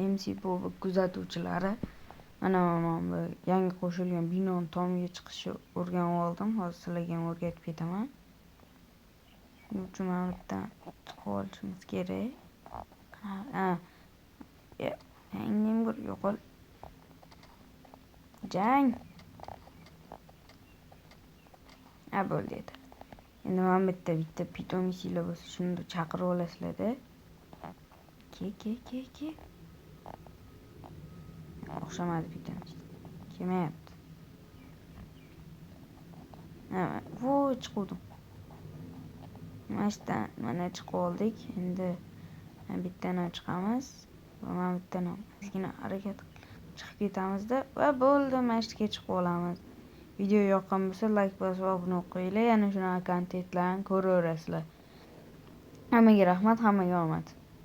MC bo'lib kuzatuvchilari. Mana bu yangi qo'shilgan binoni tomiga chiqishni o'rganib oldim. Hozir sizlarga ham o'rgatib ketaman. Shuning uchun mana bu yerdan chiqib olishimiz kerak. Yangam yo'qol. Jang. Bo'ldi edi. Endi mana bu yerda bitta pitomisiylar bo'lsa, shuni chaqirib olasizlar-da. Ke. O'xshamadi pitomis. Kelmayapti. Chiqdim. Mana chiqib oldik. Endi bittadan ham chiqamiz. Mana bu yerdan ham ozgina harakat chiqib ketamiz-da va bo'ldi, mana shu yerga chiqib olamiz. Video yoqqan bo'lsa, like bosib obuna bo'lib qo'yinglar. Yana shunaqa kontentlarni ko'raverasizlar. Hammaga rahmat, hammaga omad.